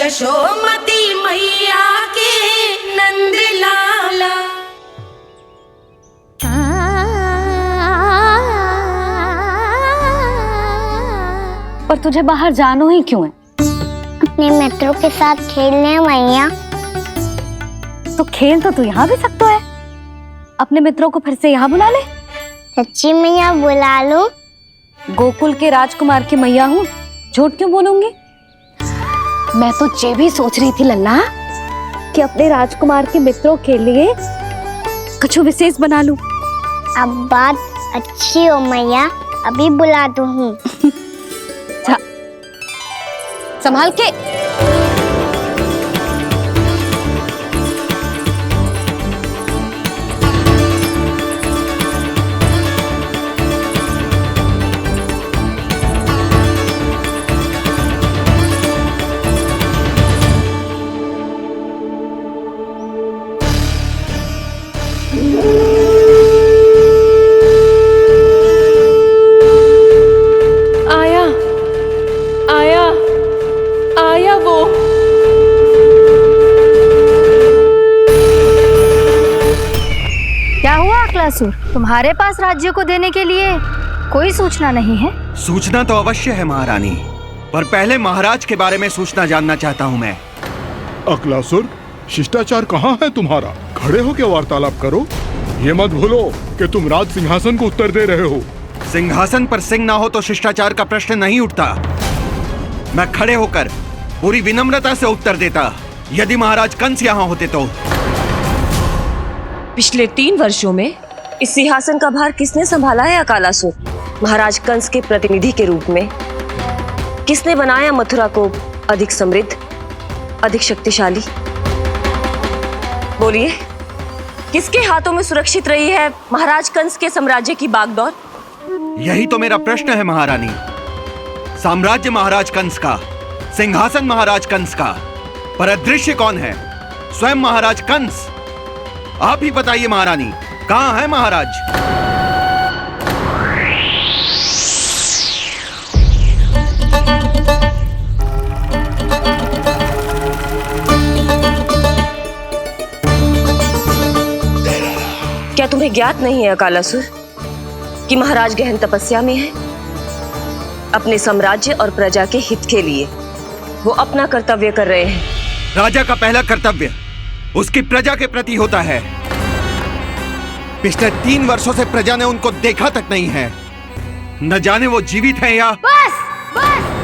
यशोमती मैया के नंद लाला। पर तुझे बाहर जानो ही क्यों है? अपने मित्रों के साथ खेलने मैया। तो खेल तो तू यहाँ भी सकता है, अपने मित्रों को फिर से यहाँ बुला ले। सच्ची मैया बुला लो। गोकुल के राजकुमार की मैया हूँ, झूठ क्यों बोलूंगी? मैं तो ये भी सोच रही थी लल्ला कि अपने राजकुमार के मित्रों के लिए कुछ विशेष बना लूं। अब बात अच्छी हो मैया, अभी बुला दूँ। संभाल के। आया वो। क्या हुआ अकलासुर, तुम्हारे पास राज्य को देने के लिए कोई सूचना नहीं है? सूचना तो अवश्य है महारानी, पर पहले महाराज के बारे में सूचना जानना चाहता हूँ मैं। अकलासुर, शिष्टाचार कहाँ है तुम्हारा? खड़े हो के वार्तालाप करो। ये मत भूलो कि तुम राज सिंहासन को उत्तर दे रहे हो। सिंहासन पर सिंह ना हो तो शिष्टाचार का प्रश्न नहीं उठता। मैं खड़े होकर पूरी विनम्रता से उत्तर देता यदि महाराज कंस यहाँ होते तो। पिछले 3 वर्षों में इस सिंहासन का भार किसने संभाला है अकालासुर? महाराज कंस के प्रतिनिधि के रूप में किसने बनाया मथुरा को अधिक समृद्ध, अधिक शक्तिशाली? बोलिए, किसके हाथों में सुरक्षित रही है महाराज कंस के साम्राज्य की बागडोर? यही तो मेरा प्रश्न है महारानी। साम्राज्य महाराज कंस का, सिंहासन महाराज कंस का, पर अदृश्य कौन है? स्वयं महाराज कंस। आप ही बताइए महारानी, कहाँ है महाराज? क्या तुम्हें ज्ञात नहीं है अकालासुर कि महाराज गहन तपस्या में है? अपने साम्राज्य और प्रजा के हित के लिए वो अपना कर्तव्य कर रहे हैं। राजा का पहला कर्तव्य उसकी प्रजा के प्रति होता है। पिछले 3 वर्षों से प्रजा ने उनको देखा तक नहीं है। न जाने वो जीवित हैं या... बस बस।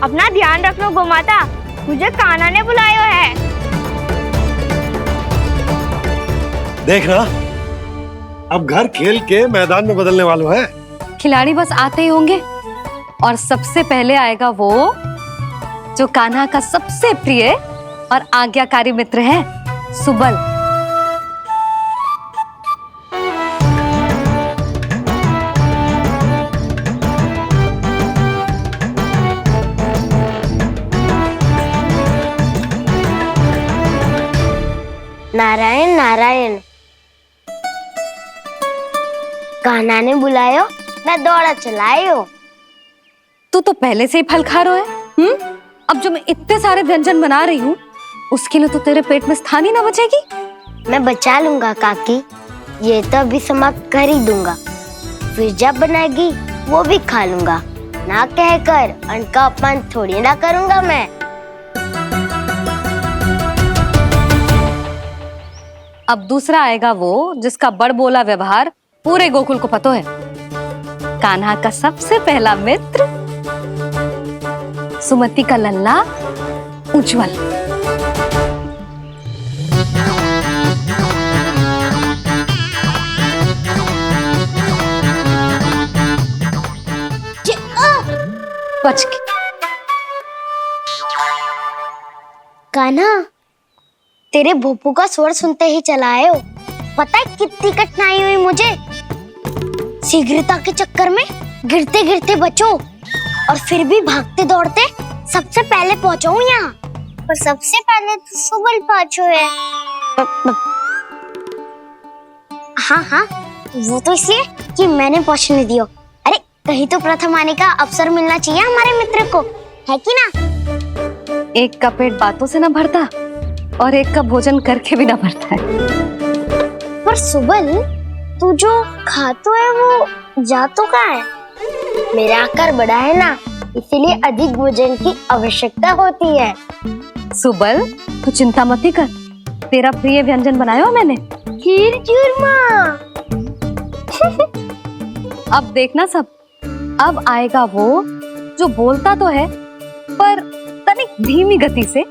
अपना ध्यान रखना गोमाता, मुझे कान्हा ने बुलाया है। देख ना, अब घर खेल के मैदान में बदलने वालों है। खिलाड़ी बस आते ही होंगे और सबसे पहले आएगा वो जो कान्हा का सबसे प्रिय और आज्ञाकारी मित्र है, सुबल। नारायण नारायण, कान्हा ने बुलायो, मैं दौड़ा चलायो। तू तो पहले से ही फल खा रहा है। अब जो मैं इतने सारे व्यंजन बना रही हूँ उसके लिए तो तेरे पेट में स्थान ही ना बचेगी। मैं बचा लूंगा काकी, ये तो अभी समाप्त कर ही दूंगा, फिर जब बनाएगी वो भी खा लूंगा। ना कहकर अन्न का अपमान थोड़ी ना करूंगा मैं। अब दूसरा आएगा वो जिसका बड़ बोला व्यवहार पूरे गोकुल को पता है, कान्हा का सबसे पहला मित्र, सुमति का लल्ला उज्जवल। बच के। कान्हा, तेरे भोपू का स्वर सुनते ही चला आए हो। पता है कितनी कठिनाई हुई मुझे। शीघ्रता के चक्कर में गिरते गिरते बचो और फिर भी भागते दौड़ते सबसे पहले पहुंचो यहाँ। पर सबसे पहले तो सुबल पहुंचो है। हाँ हाँ, वो तो इसलिए कि मैंने पहुंचने दियो। अरे कहीं तो प्रथम आने का अवसर मिलना चाहिए हमारे मित्र को, है कि ना? एक का पेट बातों से ना भरता और एक का भोजन करके भी ना भरता है। पर सुबल, तू जो खातो है वो जातो कहाँ है? मेरा आकार बड़ा है ना, इसीलिए अधिक भोजन की आवश्यकता होती है। सुबल, तू चिंता मत ही कर, तेरा प्रिय व्यंजन बनाया हो मैंने, खीर चूरमा। अब देखना सब, अब आएगा वो जो बोलता तो है पर तनिक धीमी गति से,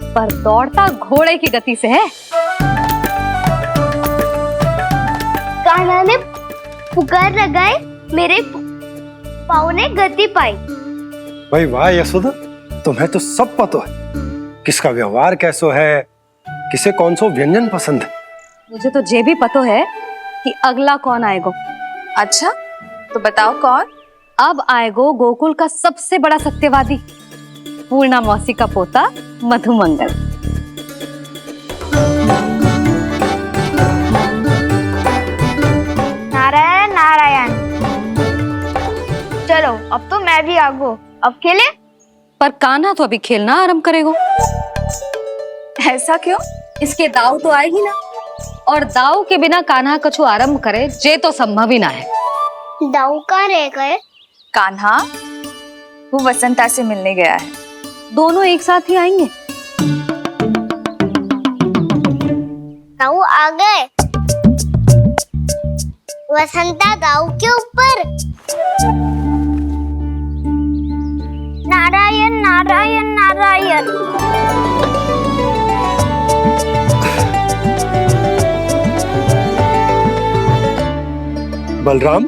पर दौड़ता घोड़े की गति से है। कान्हा ने पुकार लगाए, मेरे पाँव ने गति पाई। भाई वाह यशोदा, तुम्हें तो सब पता है किसका व्यवहार कैसो है, किसे कौन सो व्यंजन पसंद है। मुझे तो ये भी पता है कि अगला कौन आएगो। अच्छा, तो बताओ कौन? अब आएगो गोकुल का सबसे बड़ा सत्यवादी, पूर्णा मौसी का पोता मधुमंगल। नारायण नारायण। चलो अब तो मैं भी आगो, अब खेले। पर कान्हा तो अभी खेलना आरंभ करेगो। ऐसा क्यों? इसके दाव तो आएगी ना, और दाव के बिना कान्हा कछु आरंभ करे जे तो संभव ही ना है। दाऊ कहाँ रह गए? कान्हा वो वसंता से मिलने गया है। दोनों एक साथ ही आएंगे। दाऊ आ गए। वसंता दाऊ के ऊपर। नारायण नारायण नारायण। बलराम,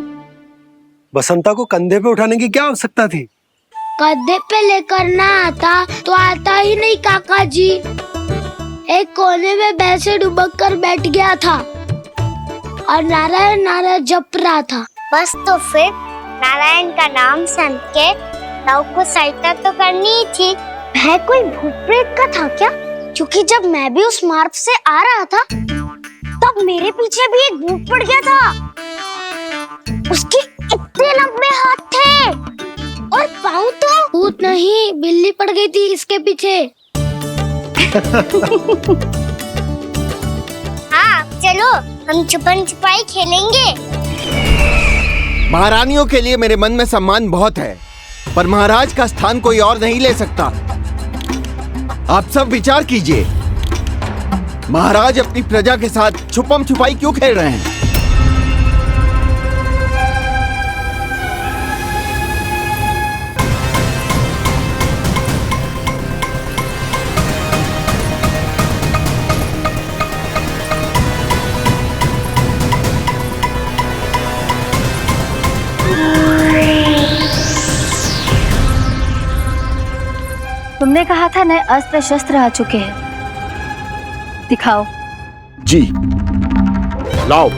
बसंता को कंधे पे उठाने की क्या आवश्यकता थी? कंधे पे लेकर ना आता तो आता ही नहीं काका जी। एक कोने में वैसे डुबक कर बैठ गया था और नारायण नारायण जप रहा था। बस तो फिर नारायण का नाम सुन के दाऊ को सहायता तो करनी ही थी। वह कोई भूत प्रेत का था क्या? क्योंकि जब मैं भी उस मार्ग से आ रहा था तब मेरे पीछे भी एक भूत पड़ गया था। उसके इतने लंबे हाथ थे और पाँव तो भूत नहीं, बिल्ली पड़ गई थी इसके पीछे। हाँ चलो, हम छुपन छुपाई खेलेंगे। महारानियों के लिए मेरे मन में सम्मान बहुत है, पर महाराज का स्थान कोई और नहीं ले सकता। आप सब विचार कीजिए, महाराज अपनी प्रजा के साथ छुपम छुपाई क्यों खेल रहे हैं? तुमने कहा था नए अस्त्र शस्त्र आ चुके हैं, दिखाओ। जी लाओ।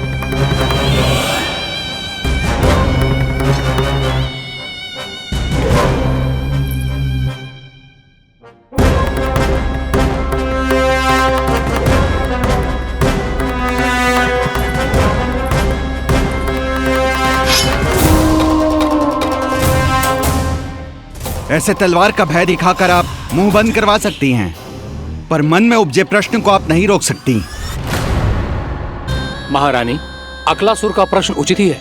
ऐसे तलवार का भय दिखाकर आप मुंह बंद करवा सकती हैं, पर मन में उपजे प्रश्न को आप नहीं रोक सकती। महारानी, अकलासुर का प्रश्न उचित ही है।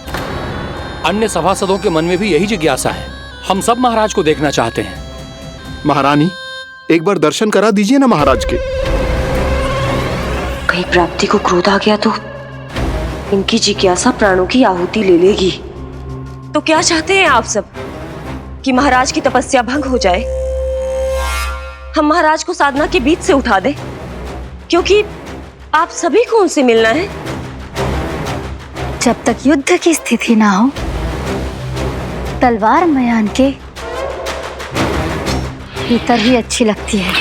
अन्य सभासदों के मन में भी यही जिज्ञासा है। हम सब महाराज को देखना चाहते हैं। महारानी, एक बार दर्शन करा दीजिए ना महाराज के। कहीं प्राप्ति को क्रोध आ गया तो इनकी जिज्ञासा प्राणों की आहुति ले लेगी। तो क्या चाहते हैं आप सब? कि महाराज की तपस्या भंग हो जाए? हम महाराज को साधना के बीच से उठा दें? क्योंकि आप सभी को उनसे मिलना है। जब तक युद्ध की स्थिति ना हो, तलवार मयान के भीतर ही अच्छी लगती है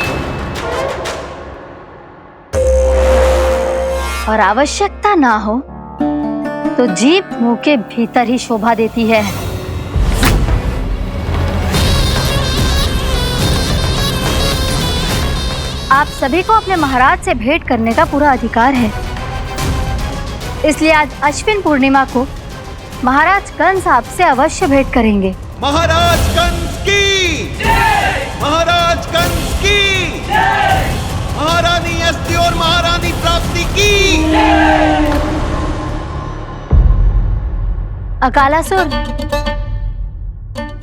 और आवश्यकता ना हो तो जीभ मुंह के भीतर ही शोभा देती है। आप सभी को अपने महाराज से भेंट करने का पूरा अधिकार है, इसलिए आज अश्विन पूर्णिमा को महाराज कंस आपसे अवश्य भेंट करेंगे। महाराज कंस की जय! महाराज कंस की जय! महारानी अस्ति और महारानी प्राप्ति की जय! अकालासुर,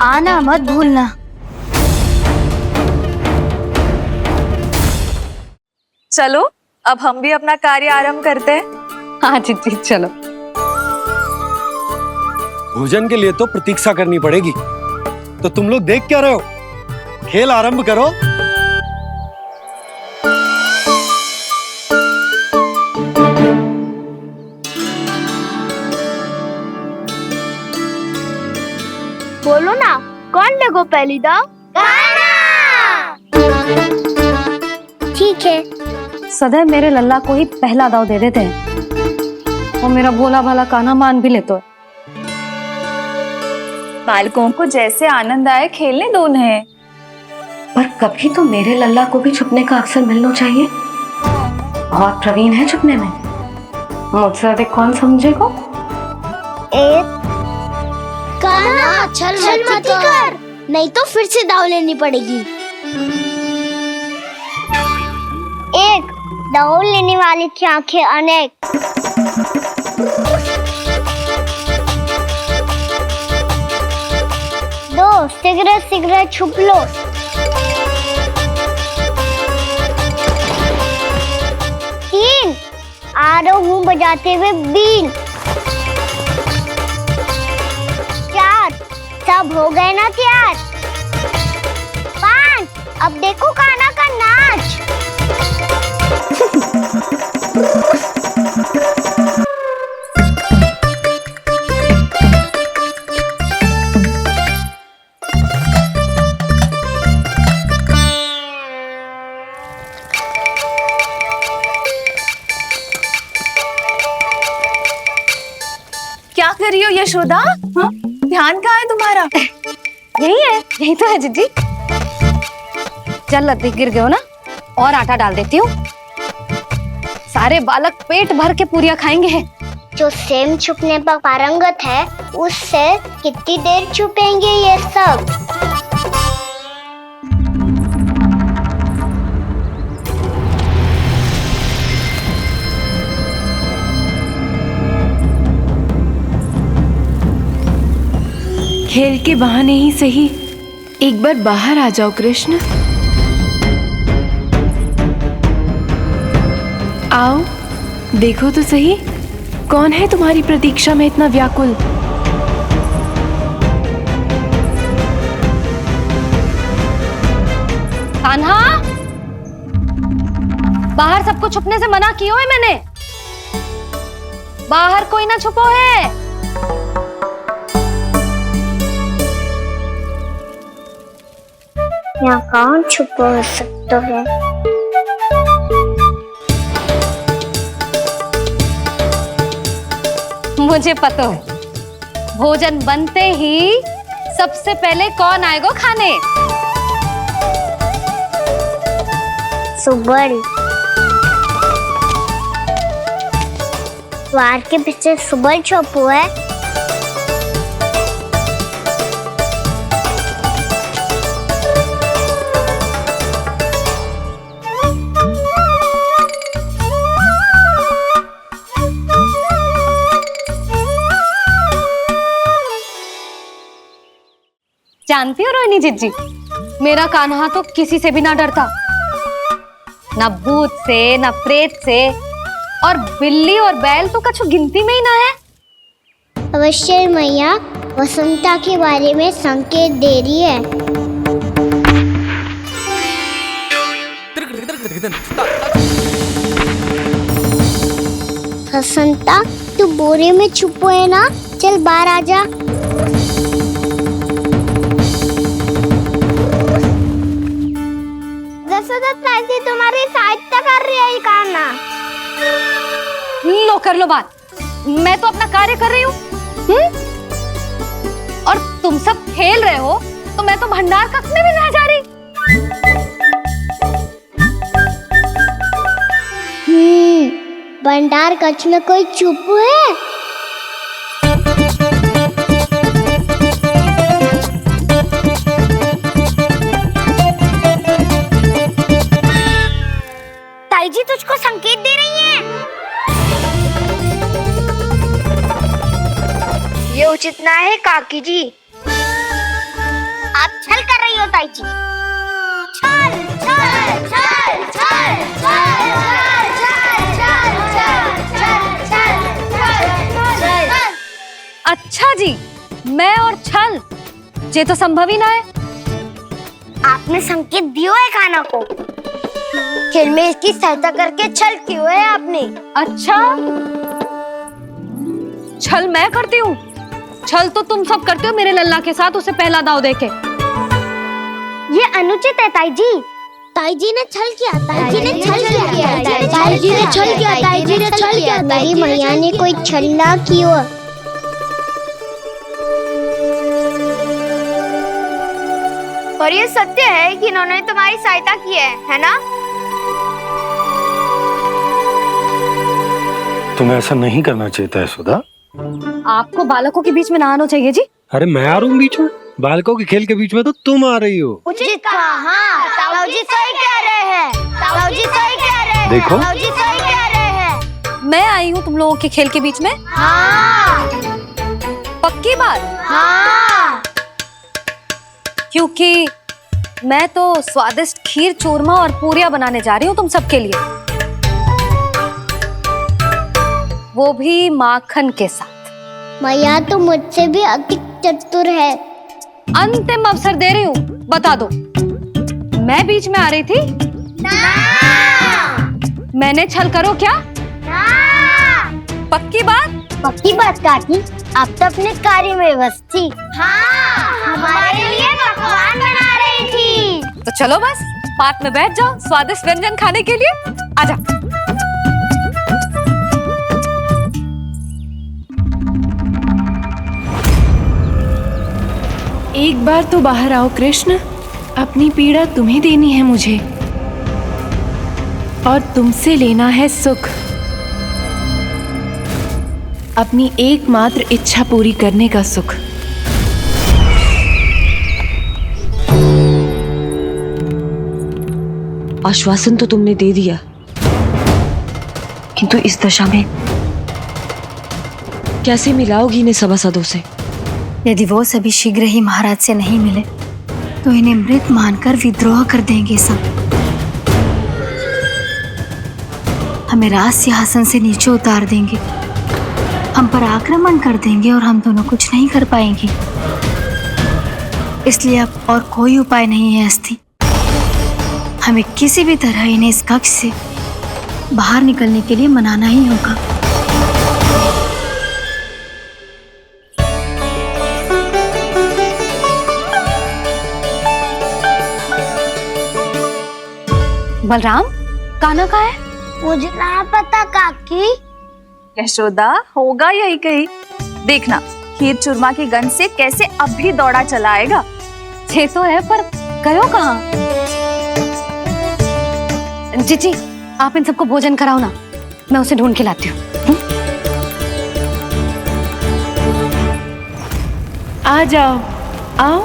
आना मत भूलना। चलो अब हम भी अपना कार्य आरंभ करते हैं। हाँ जीजी चलो। भोजन के लिए तो प्रतीक्षा करनी पड़ेगी, तो तुम लोग देख क्या रहे हो? खेल आरंभ करो। बोलो ना, कौन लेगो पहली दाव? ठीक है। सदैव मेरे लल्ला को ही पहला दाव दे देते हैं और मेरा भोला भाला कान्हा मान भी लेते हैं। बालकों को जैसे आनंद आए खेलने दो उन्हें। पर कभी तो मेरे लल्ला को भी छुपने का अवसर मिलना चाहिए। बहुत प्रवीण है छुपने में, मुझसे अधिक कौन समझेगा? कान्हा छल मत कर, नहीं तो फिर से दाव लेनी पड़ेगी। एक दाव लेने वाली की आंखें अनेक। दो शीघ्र छुप लो। तीन आ रहा हूँ बजाते हुए बीन। चार सब हो गए ना तैयार। पांच अब देखो कान्हा का नाच। क्या कर रही हो यशोदा? हाँ? ध्यान कहाँ है तुम्हारा? यही तो है जीजी। चल लद्दी गिर गयो ना, और आटा डाल देती हूँ। सारे बालक पेट भर के पूरियां खाएंगे। जो सेम छुपने पर पारंगत है, उससे कितनी देर छुपेंगे ये सब? खेल के बहाने ही सही एक बार बाहर आ जाओ कृष्ण। आओ देखो तो सही, कौन है तुम्हारी प्रतीक्षा में इतना व्याकुल? कान्हा, बाहर सबको छुपने से मना किया है मैंने। बाहर कोई ना छुपो है। यहाँ कौन छुपा हो सकता है? मुझे पता है, भोजन बनते ही सबसे पहले कौन आएगा खाने? सुबल। द्वार के पीछे सुबल छुपो है। जानती हो रोहिणी जीजी, मेरा कान्हा तो किसी से भी ना डरता, ना भूत से, ना प्रेत से, और बिल्ली और बैल तो कछु गिनती में ही ना है। अवश्य मैया वसंता के बारे में संकेत दे रही है। वसंता, तू बोरे में छुपो है ना? चल बाहर आ जा। तो ताई तुम्हारी सहायता कर रही है काना। लो कर लो बात, मैं तो अपना कार्य कर रही हूँ। और तुम सब खेल रहे हो तो मैं तो भंडार कक्ष में भी नहीं जा रही। भंडार कक्ष में कोई चुप है? ताई जी तुझको संकेत दे रही हैं। ये उचित ना है काकी जी। आप छल कर रही हो ताई जी। छल छल छल छल छल अच्छा जी, मैं और छल ये तो संभव ही ना है। आपने संकेत दिया है खाना को, खेल में इसकी सहायता करके छल क्यों है आपने? अच्छा, छल मैं करती हूँ? छल तो तुम सब करते हो मेरे लल्ला के साथ उसे पहला दाव देके। ये अनुचित है ताई जी। ताई जी ने छल किया, ताई जी ने छल किया, ताई जी ने छल किया, ताई जी ने छल किया। मेरी मैया ने कोई छल ना किया। और ये सत्य है कि इन्होंने तुम्हारी सहायता की है ना? तुम्हें ऐसा नहीं करना चाहिए था यशोदा। आपको बालकों के बीच में ना आना चाहिए जी। अरे मैं आ रहा हूँ बीच में? बालकों के खेल के बीच में तो तुम आ रही हो। उचित कहा, ताऊ जी सही कह रहे हैं। ताऊ जी सही कह रहे हैं। देखो, ताऊ जी सही कह रहे हैं। मैं आई हूँ तुम लोगों के खेल के बीच में। हाँ। पक्की बात? हाँ। क्योंकि मैं तो स्वादिष्ट खीर, चूरमा और पूरियां बनाने जा रही हूँ तुम सबके लिए, वो भी माखन के साथ। मैया तो मुझसे भी अधिक चतुर है। अंतिम अवसर दे रही हूँ, बता दो मैं बीच में आ रही थी? ना। मैंने छल करो क्या? ना। पक्की बात? पक्की बात काकी, आप तो अपने कार्य में व्यस्त थी। हाँ, हमारे लिए पकवान बना रही थी। तो चलो बस पार्क में बैठ जाओ स्वादिष्ट व्यंजन खाने के लिए। आजा। एक बार तो बाहर आओ कृष्ण, अपनी पीड़ा तुम्हें देनी है मुझे, और तुमसे लेना है सुख। अपनी एकमात्र इच्छा पूरी करने का सुख। आश्वासन तो तुमने दे दिया, किंतु इस दशा में कैसे मिलाओगी इन्हें सभासदों से? यदि वो सभी शीघ्र ही महाराज से नहीं मिले तो इन्हें मृत मानकर विद्रोह कर देंगे सब। हमें राज सिंहासन से नीचे उतार देंगे, हम पर आक्रमण कर देंगे और हम दोनों कुछ नहीं कर पाएंगे। इसलिए अब और कोई उपाय नहीं है अस्थि। हमें किसी भी तरह इन्हें इस कक्ष से बाहर निकलने के लिए मनाना ही होगा। बलराम, कान्हा कहाँ है? मुझे ना पता काकी। यशोदा, होगा यही कहीं। देखना खीर चूरमा की गंध से कैसे अब भी दौड़ा चला आएगा। ये तो है, पर गयो कहाँ? जीजी, आप इन सबको भोजन कराओ ना, मैं उसे ढूंढ के लाती हूँ। आ जाओ, आओ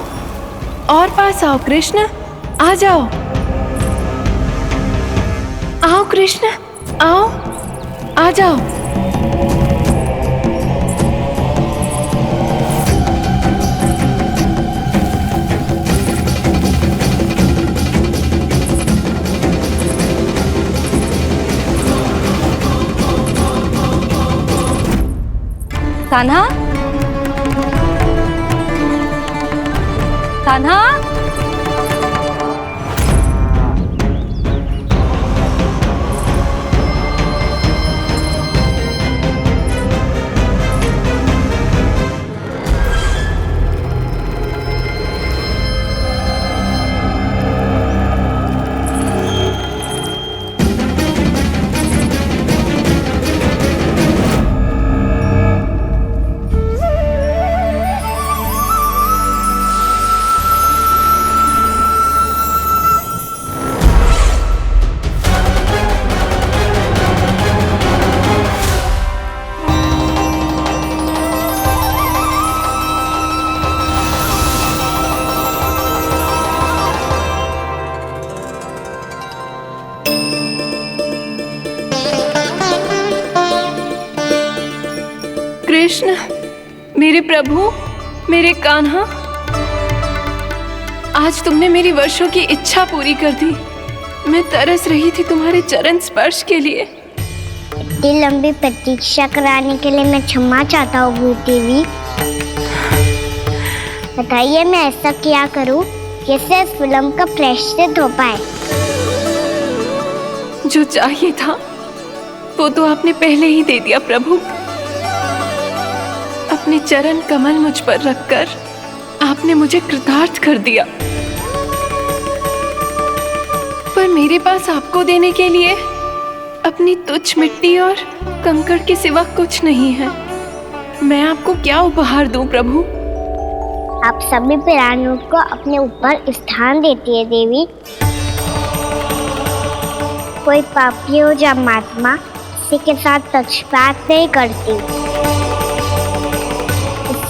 और पास आओ कृष्ण, आ जाओ। आओ कृष्ण, आओ, आ जाओ। कान्हा, कान्हा, कृष्ण, मेरे प्रभु, मेरे कान्हा, आज तुमने मेरी वर्षों की इच्छा पूरी कर दी। मैं तरस रही थी तुम्हारे चरण स्पर्श के लिए। इतनी लंबी प्रतीक्षा कराने के लिए मैं क्षमा चाहता हूँ भूत देवी। बताइए मैं ऐसा क्या करूँ जिससे इस फिल्म का प्रायश्चित हो पाए। जो चाहिए था वो तो आपने पहले ही दे दिया प्रभु। अपने चरण कमल मुझ पर रखकर आपने मुझे कृतार्थ कर दिया। पर मेरे पास आपको देने के लिए अपनी तुच्छ मिट्टी और कंकड़ के सिवा कुछ नहीं है। मैं आपको क्या उपहार दूं प्रभु? आप सभी प्राणियों को अपने ऊपर स्थान देती है देवी। कोई पापी हो या महात्मा, किसी के साथ पक्षपात नहीं करती।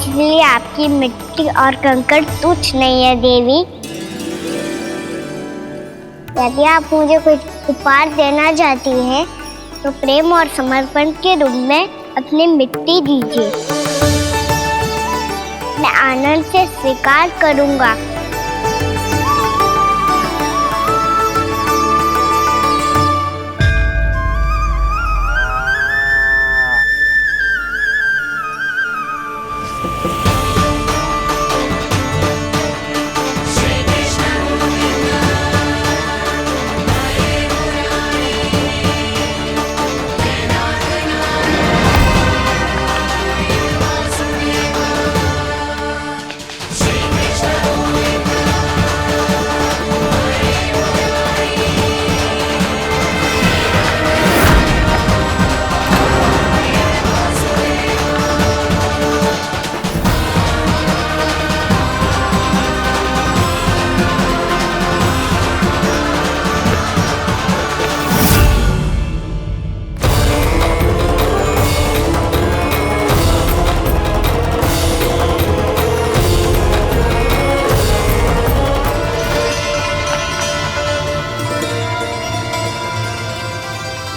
इसलिए आपकी मिट्टी और कंकड़ तुच्छ नहीं है देवी। यदि आप मुझे कुछ उपहार देना चाहती हैं, तो प्रेम और समर्पण के रूप में अपनी मिट्टी दीजिए। मैं आनंद से स्वीकार करूंगा।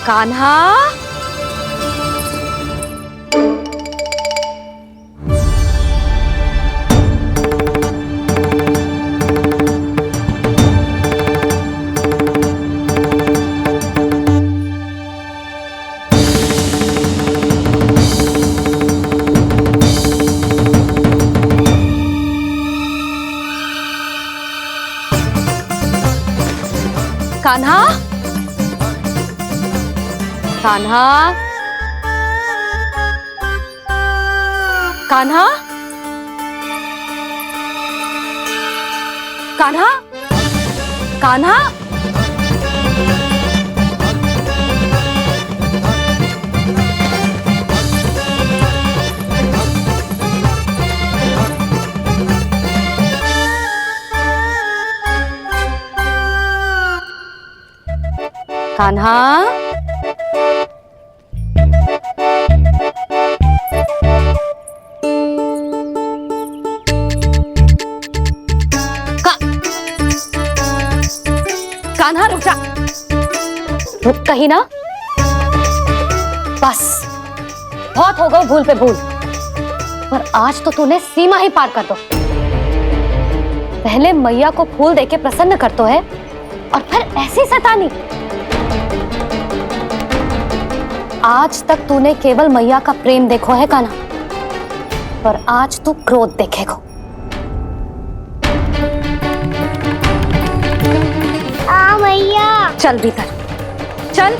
कान्हा, कान्हा, कान्हा, कान्हा, कान्हा, कान्हा, कान्हा, कान्हा रुक जा। रुक कहीं ना। बस बहुत हो गई भूल पे भूल। पर आज तो तूने सीमा ही पार कर दो। पहले मैया को फूल देके प्रसन्न कर तो है, और फिर ऐसी सतानी। आज तक तूने केवल मैया का प्रेम देखो है कान्हा, पर आज तू क्रोध देखेगा। मैया चल भीतर चल।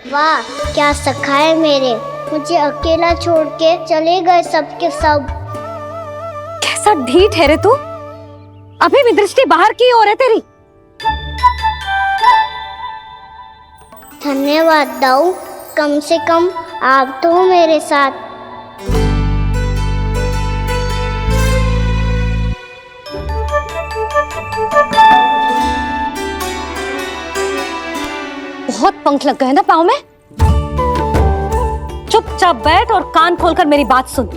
वाह क्या सखा है मेरे। मुझे अकेला छोड़ के चले गए सबके सब। कैसा ढीठ है रे तू। अभी भी दृष्टि बाहर की ओर है तेरी। धन्यवाद दाऊ, कम से कम आप तो हो मेरे साथ। बहुत पंख लग गए ना पाँव में। चुपचाप बैठ और कान खोलकर मेरी बात सुन।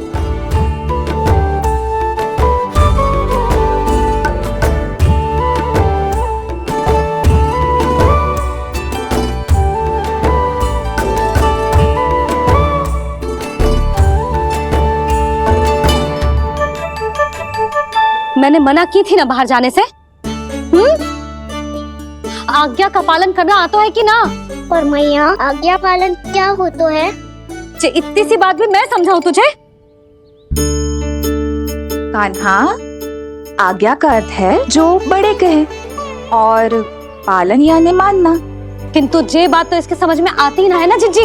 मैंने मना की थी ना बाहर जाने से। आज्ञा का पालन करना आता है कि ना? पर मैया, आज्ञा पालन क्या होता है? इतनी सी बात भी मैं समझाऊं तुझे? कान्हा, आज्ञा का अर्थ है जो बड़े कहे और पालन यानी मानना। किंतु ये बात तो इसके समझ में आती ना है ना जिज्जी।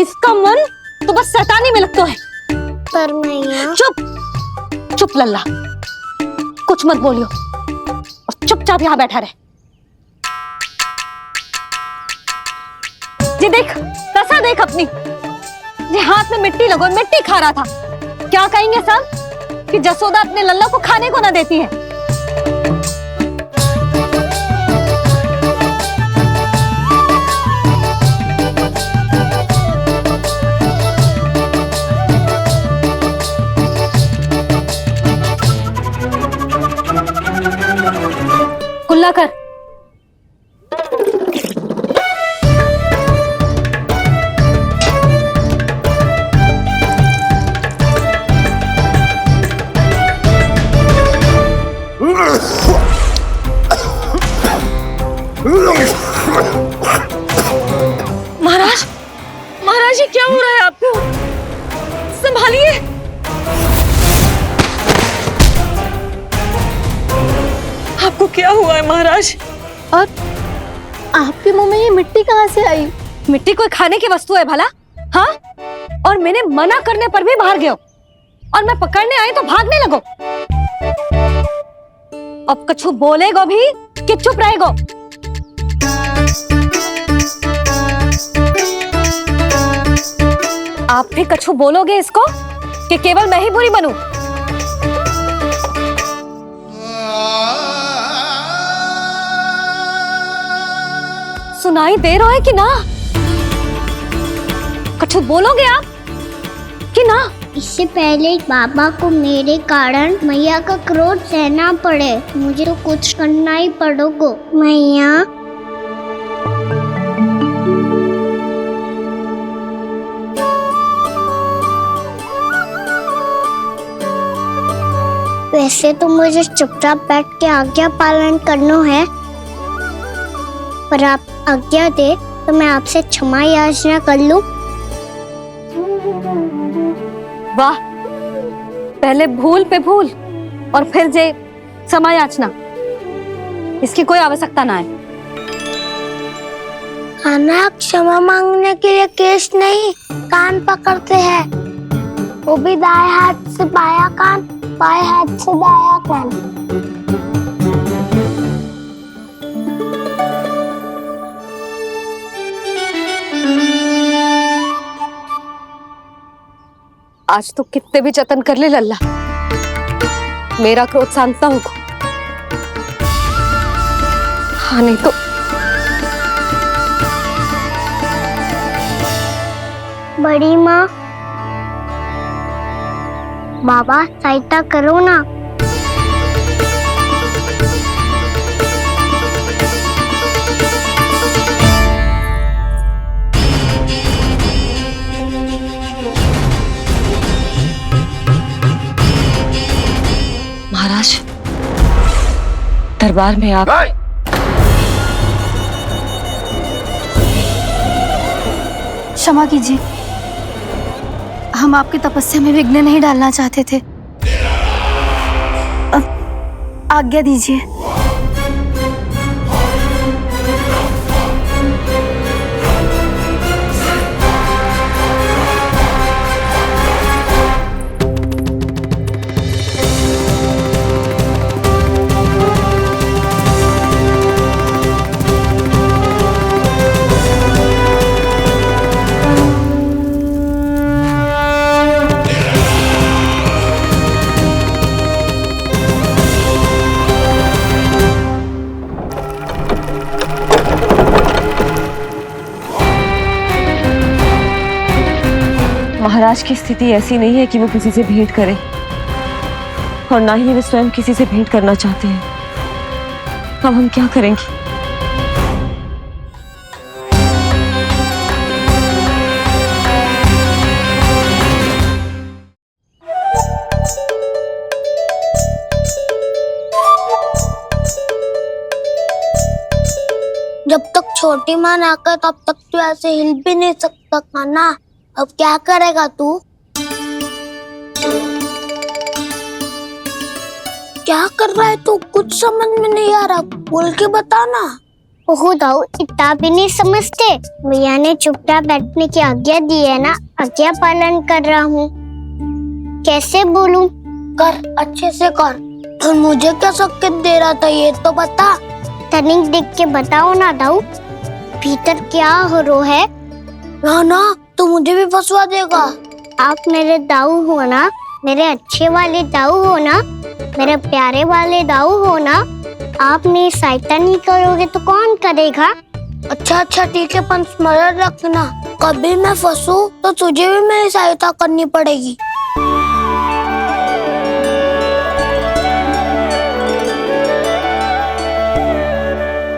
इसका मन तो बस शैतानी में लगता है। पर मैया। चुप चुप लल्ला, कुछ मत बोलियो और चुपचाप यहाँ बैठा रहे। ये देख, कैसा देख अपनी। ये हाथ में मिट्टी लगो, मिट्टी खा रहा था। क्या कहेंगे सब कि जसोदा अपने लल्ला को खाने को ना देती है। कुल्ला कर। महाराज, महाराज ये क्या हो रहा है आपको? संभालिए। आपको क्या हुआ है महाराज? और आपके मुंह में ये मिट्टी कहाँ से आई? मिट्टी कोई खाने की वस्तु है भला? हाँ? और मैंने मना करने पर भी बाहर गए और मैं पकड़ने आई तो भागने लगो। अब कछु बोलेगो भी कि चुप रहेगो? आप भी कछु बोलोगे इसको कि केवल मैं ही बुरी बनूं? सुनाई दे रहा है कि ना? कछु बोलोगे आप कि ना? इससे पहले बाबा को मेरे कारण मैया का क्रोध सहना पड़े, मुझे तो कुछ करना ही पड़ेगा। मैया। वैसे तो मुझे चुपचाप बैठ के आज्ञा पालन करना है, पर आप आज्ञा दे तो मैं आपसे क्षमा याचना कर लूं। वाह, पहले भूल पे भूल और फिर जे क्षमा याचना, इसकी कोई आवश्यकता ना है। खाना क्षमा मांगने के लिए केस नहीं, कान पकड़ते हैं, वो भी दाएं हाथ से बायां कान, बाएं हाथ से दायां कान। आज तो कितने भी जतन कर ले लल्ला, मेरा क्रोध शांत ना होगा। हाँ नहीं तो बड़ी माँ, बाबा सहायता करो ना। महाराज, दरबार में आप क्षमा कीजिए, हम आपकी तपस्या में विघ्न नहीं डालना चाहते थे। अब आज्ञा दीजिए। महाराज की स्थिति ऐसी नहीं है कि वो किसी से भेंट करे, और ना ही वे स्वयं किसी से भेंट करना चाहते हैं। अब हम क्या करेंगे? जब तक छोटी माँ ना कर तब तक तू ऐसे हिल भी नहीं सकता था ना। अब क्या करेगा तू? क्या कर रहा है तू? कुछ समझ में नहीं आ रहा, बोल के बता ना। ओहो दाऊ, इतना भी नहीं समझते। भैया ने चुपचाप बैठने की आज्ञा दी है ना, आज्ञा पालन कर रहा हूँ। कैसे बोलूं? कर, अच्छे से कर। और मुझे क्या संकेत दे रहा था ये तो बता। तनिक देख के बताओ ना दाऊ, भीतर क्या हो रहा है? ना तू मुझे भी फंसवा देगा। आप मेरे दाऊ हो ना, मेरे अच्छे वाले दाऊ हो ना, मेरे प्यारे वाले दाऊ हो ना। आप मेरी सहायता नहीं करोगे तो कौन करेगा? अच्छा ठीक है, पर स्मरण रखना, कभी मैं फंसू तो तुझे भी मेरी सहायता करनी पड़ेगी।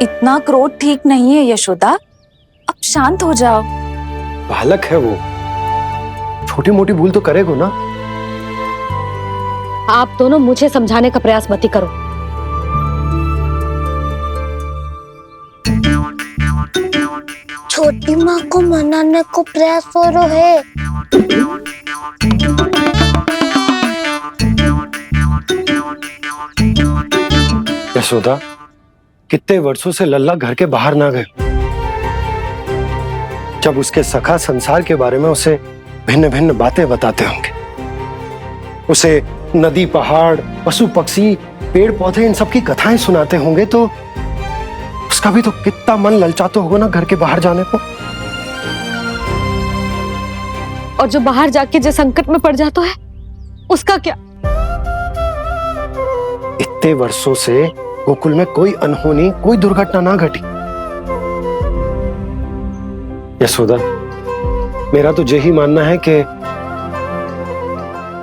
इतना क्रोध ठीक नहीं है यशोदा, अब शांत हो जाओ। बालक है वो, छोटी मोटी भूल तो करेगा ना। आप दोनों मुझे समझाने का प्रयास मत ही करो। छोटी माँ को मनाने को प्रयास हो रहा है। यशोदा, कितने वर्षों से लल्ला घर के बाहर ना गए। जब उसके सखा संसार के बारे में उसे भिन्न भिन्न बातें बताते होंगे, उसे नदी पहाड़ पशु पक्षी पेड़ पौधे इन सब की कथाएं सुनाते होंगे, तो उसका भी तो कितना मन ललचाता होगा ना घर के बाहर जाने को। और जो बाहर जाके जो संकट में पड़ जाता है उसका क्या? इतने वर्षों से गोकुल में कोई अनहोनी कोई दुर्घटना ना घटी। यशोदा, मेरा तो यही मानना है कि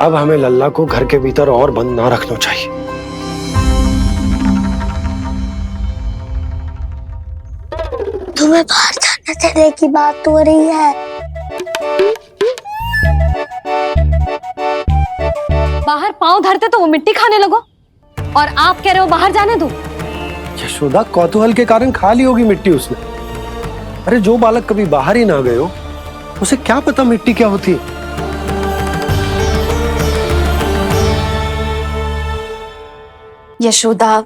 अब हमें लल्ला को घर के भीतर और बंद ना रखना चाहिए। तुम्हें बाहर जाने देने की बात हो रही है। बाहर पांव धरते तो वो मिट्टी खाने लगो, और आप कह रहे हो बाहर जाने दो। यशोदा, कौतूहल के कारण खा ली होगी मिट्टी उसने। अरे जो बालक कभी बाहर ही ना गए हो, उसे क्या पता मिट्टी क्या होती है। यशोदा,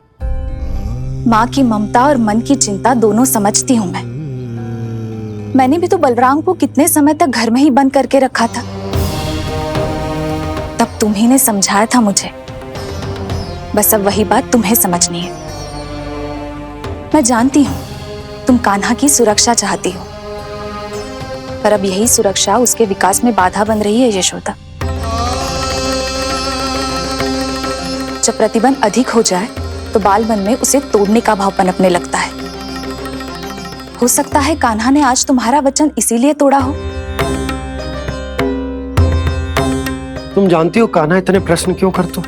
माँ की ममता और मन की चिंता दोनों समझती हूँ मैं। मैंने भी तो बलराम को कितने समय तक घर में ही बंद करके रखा था। तब तुम्ही ने समझाया था मुझे, बस अब वही बात तुम्हें समझनी है। मैं जानती हूँ तुम कान्हा की सुरक्षा चाहती हो, पर अब यही सुरक्षा उसके विकास में बाधा बन रही है यशोदा। जब प्रतिबंध अधिक हो जाए तो बाल मन में उसे तोड़ने का भाव पनपने लगता है। हो सकता है कान्हा ने आज तुम्हारा वचन इसीलिए तोड़ा हो। तुम जानती हो कान्हा इतने प्रश्न क्यों करते हो?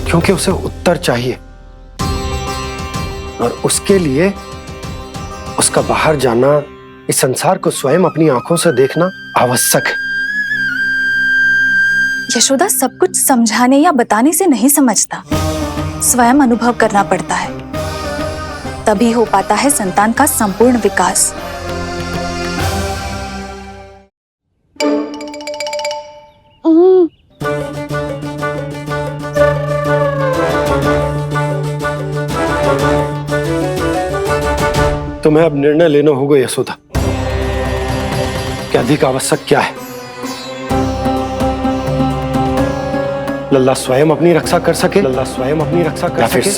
क्योंकि उसे उत्तर चाहिए, और उसके लिए उसका बाहर जाना, इस संसार को स्वयं अपनी आंखों से देखना आवश्यक है। यशोदा, सब कुछ समझाने या बताने से नहीं समझता, स्वयं अनुभव करना पड़ता है, तभी हो पाता है संतान का संपूर्ण विकास। तुम्हें अब निर्णय लेना होगा यशोदा कि अधिक आवश्यक क्या है। लल्ला स्वयं अपनी रक्षा कर सके, लल्ला स्वयं अपनी रक्षा कर सके,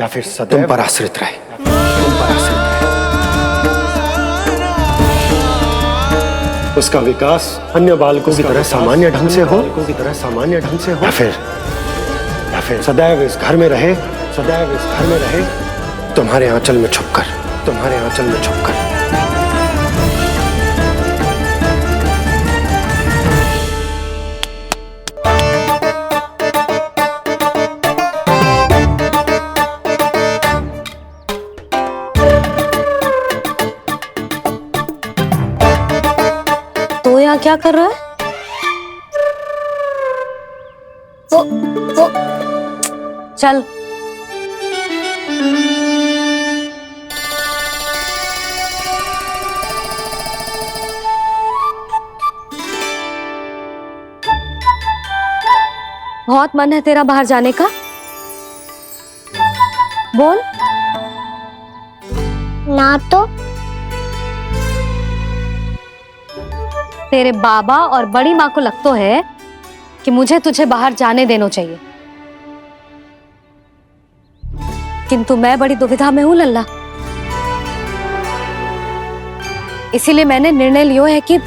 या फिर सदैव तुम पर आश्रित रहे, तुम पर आश्रित रहे। उसका विकास अन्य बालकों की तरह सामान्य ढंग से हो, या फिर सदैव इस घर में रहे, सदैव इस घर में रहे, तुम्हारे आंचल में छुपकर, तुम्हारे आंचल में छुपकर। क्या कर रहा है? वो चल। बहुत मन है तेरा बाहर जाने का? बोल। ना तो तेरे बाबा और बड़ी माँ को लगता है कि मुझे तुझे बाहर जाने देना चाहिए, किंतु मैं बड़ी दुविधा में हूं लल्ला। इसीलिए मैंने निर्णय लिया है कि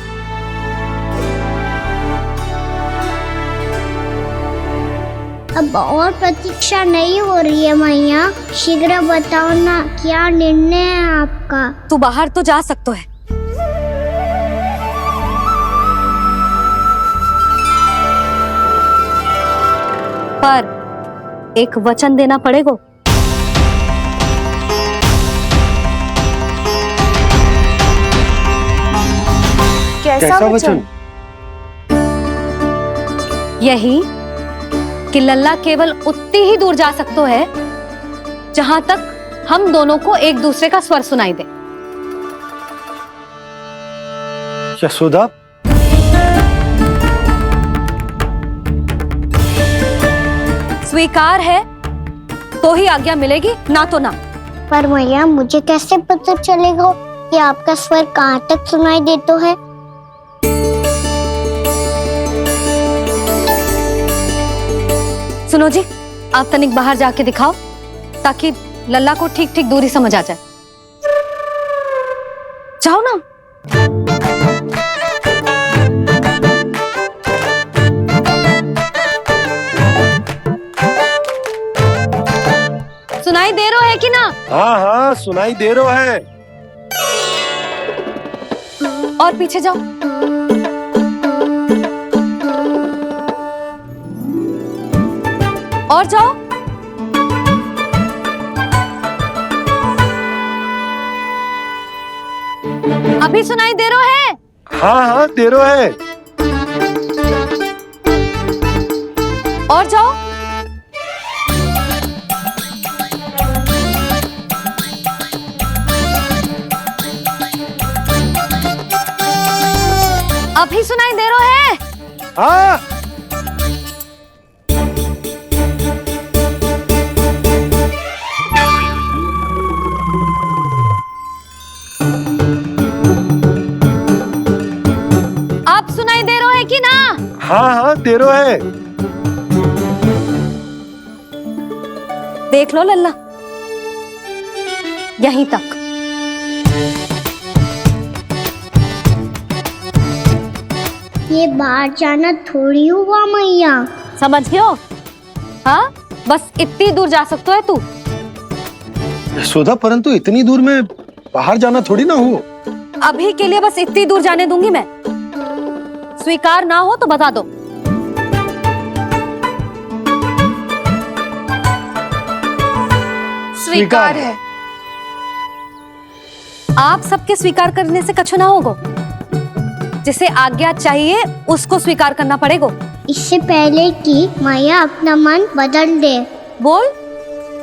अब और प्रतीक्षा नहीं हो रही है मैया। शीघ्र बताओ ना, क्या निर्णय है आपका? तू बाहर तो जा सकता है, पर एक वचन देना पड़ेगा। कैसा वचन? यही कि लल्ला केवल उतनी ही दूर जा सकता है जहां तक हम दोनों को एक दूसरे का स्वर सुनाई दे। यशोदा, स्वीकार है तो ही आज्ञा मिलेगी, ना तो ना। पर मैया मुझे कैसे पता चलेगा कि आपका स्वर कहाँ तक सुनाई देता है? सुनो जी, आप तनिक बाहर जाके दिखाओ ताकि लल्ला को ठीक ठीक दूरी समझ आ जाए। जाओ ना। सुनाई दे रहा है कि ना? हाँ हाँ सुनाई दे रहा है। और पीछे जाओ। और जाओ। अभी सुनाई दे रहा है? हाँ हाँ दे रहा है। और जाओ। अभी सुनाई दे रहा है? हाँ। आप सुनाई दे रहा है कि ना? हाँ हाँ दे रहा है। देख लो लल्ला, यहीं तक। ये बाहर जाना थोड़ी हुआ मैया। समझ गयो? हाँ, बस इतनी दूर जा सकता है तू। यशोदा, परंतु इतनी दूर में बाहर जाना थोड़ी ना हो। अभी के लिए बस इतनी दूर जाने दूंगी मैं। स्वीकार ना हो तो बता दो। स्वीकार है। आप सबके स्वीकार करने से कछु ना होगा। जिसे आज्ञा चाहिए उसको स्वीकार करना पड़ेगा। इससे पहले कि मैया अपना मन बदल दे। बोल।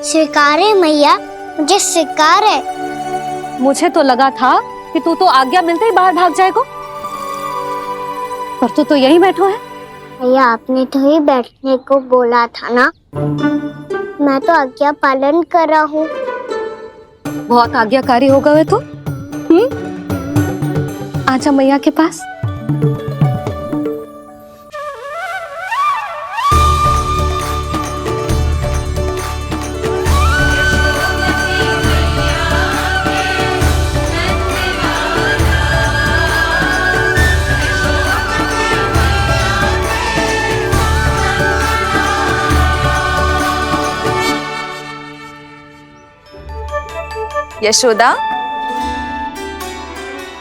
स्वीकार है मैया, मुझे स्वीकार है। मुझे तो लगा था कि तू तो आज्ञा मिलते ही बाहर भाग जाएगा, पर तू तो यहीं बैठो है। मैया आपने तो ही बैठने को बोला था ना, मैं तो आज्ञा पालन कर रहा हूँ। बहुत आज्ञाकारी हो गए तो। आजा मैया के पास। यशोदा,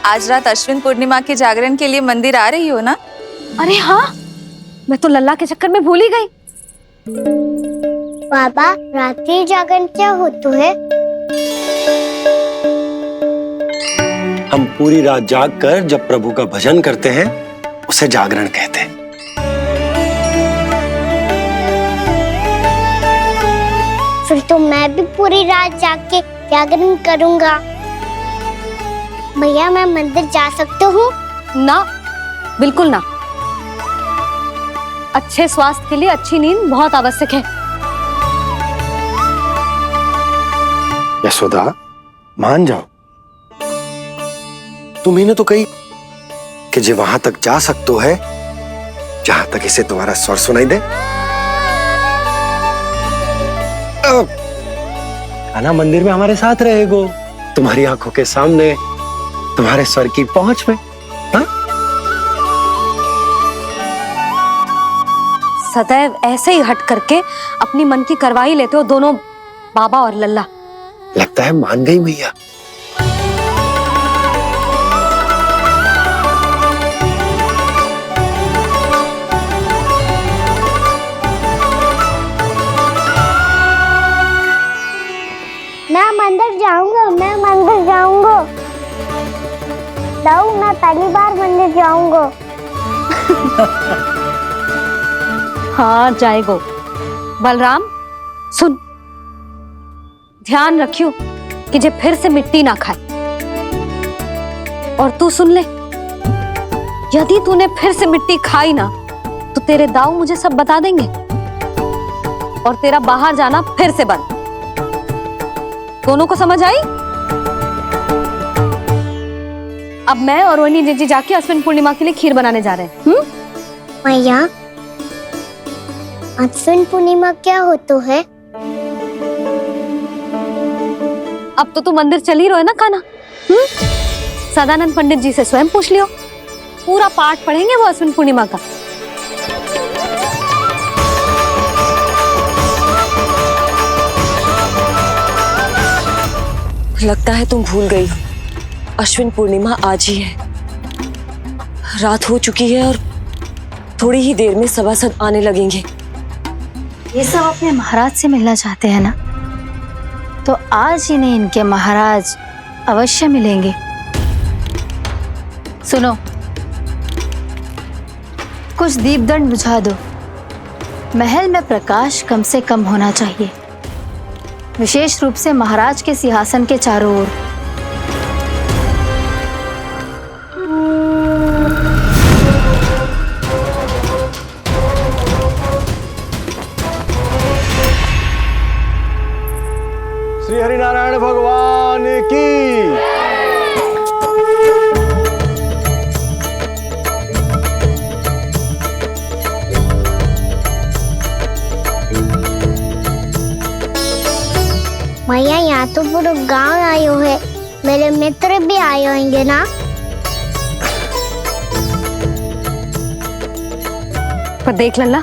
आज रात अश्विन पूर्णिमा के जागरण के लिए मंदिर आ रही हो ना? अरे हाँ, मैं तो लल्ला के चक्कर में भूल ही गई। बाबा, रात्रि जागरण क्या होता है? हम पूरी रात जाग कर जब प्रभु का भजन करते हैं उसे जागरण कहते हैं। फिर तो मैं भी पूरी रात जाग के जागरण करूंगा। भैया मैं मंदिर जा सकती हूँ? ना, बिल्कुल ना। अच्छे स्वास्थ्य के लिए अच्छी नींद बहुत आवश्यक है। यशोदा, मान जाओ। तुम्ही ने तो कही कि जे वहां तक जा सकते है जहां तक इसे तुम्हारा स्वर सुनाई दे। कान्हा मंदिर में हमारे साथ रहेगो, तुम्हारी आंखों के सामने, तुम्हारे स्वर की पहुंच में। हाँ? सदैव ऐसे ही हट करके अपनी मन की करवाई लेते हो दोनों बाबा और लल्ला। लगता है मान गई मैया। मैं मंदिर जाऊंगा, मैं मंदिर जाऊंगा। दाऊ, मैं पहली बार मंदिर जाऊंगा। हाँ जाएगो। बलराम सुन, ध्यान रखियो कि जे फिर से मिट्टी ना खाए। और तू सुन ले, यदि तूने फिर से मिट्टी खाई ना तो तेरे दाऊ मुझे सब बता देंगे और तेरा बाहर जाना फिर से बंद। दोनों को समझ आई? अब मैं और रोहिणी जीजी जाके अश्विन पूर्णिमा के लिए खीर बनाने जा रहे हैं। मैया, अश्विन पूर्णिमा क्या होता है? अब तो तू मंदिर चल ही रहो है ना कान्हा? सदानंद पंडित जी से स्वयं पूछ लियो, पूरा पाठ पढ़ेंगे वो अश्विन पूर्णिमा का। लगता है तुम भूल गई हो, अश्विन पूर्णिमा आज ही है। रात हो चुकी है और थोड़ी ही देर में सभासद आने लगेंगे। ये सब अपने महाराज से मिलना चाहते हैं ना, तो आज इन्हें इनके महाराज अवश्य मिलेंगे। सुनो, कुछ दीपदंड बुझा दो। महल में प्रकाश कम से कम होना चाहिए, विशेष रूप से महाराज के सिंहासन के चारों ओर। श्री हरिनारायण भगवान की। मैया, यहाँ तो पूरा गांव आयो है, मेरे मित्र भी आए होंगे ना? पर देख लल्ला,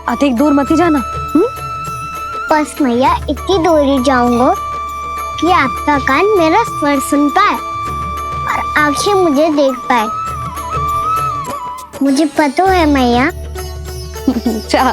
अधिक दूर मत ही जाना। बस मैया इतनी दूर ही जाऊंगा कि आपका कान मेरा स्वर सुन पाए और आंखें मुझे देख पाए। मुझे पता है मैया। चाह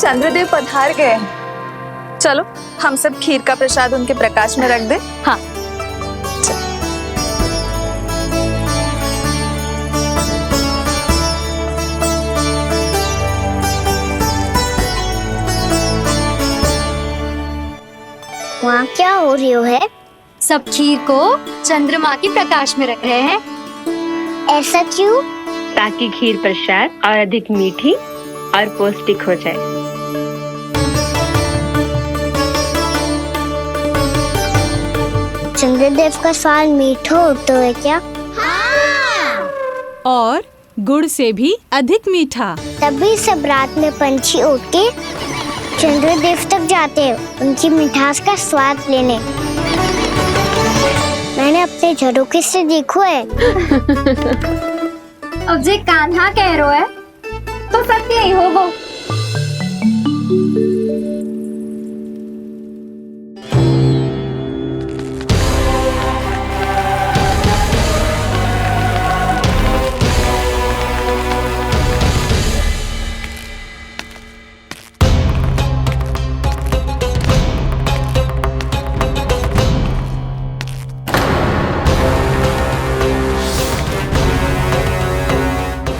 चंद्रदेव पधार गए। चलो हम सब खीर का प्रसाद उनके प्रकाश में रख दे। हाँ। वहाँ क्या हो रही है? सब खीर को चंद्रमा के प्रकाश में रख रहे हैं। ऐसा क्यों? ताकि खीर प्रसाद और अधिक मीठी और पौष्टिक हो जाए। चंद्रदेव का स्वाद मीठा होता है क्या? और गुड़ से भी अधिक मीठा। तभी सब रात में पंछी उड़ के चंद्रदेव तक जाते हैं उनकी मिठास का स्वाद लेने। मैंने अपने झरोखे से देखो है। अब जे कान्हा कह रो है तो सत्य ही होगो।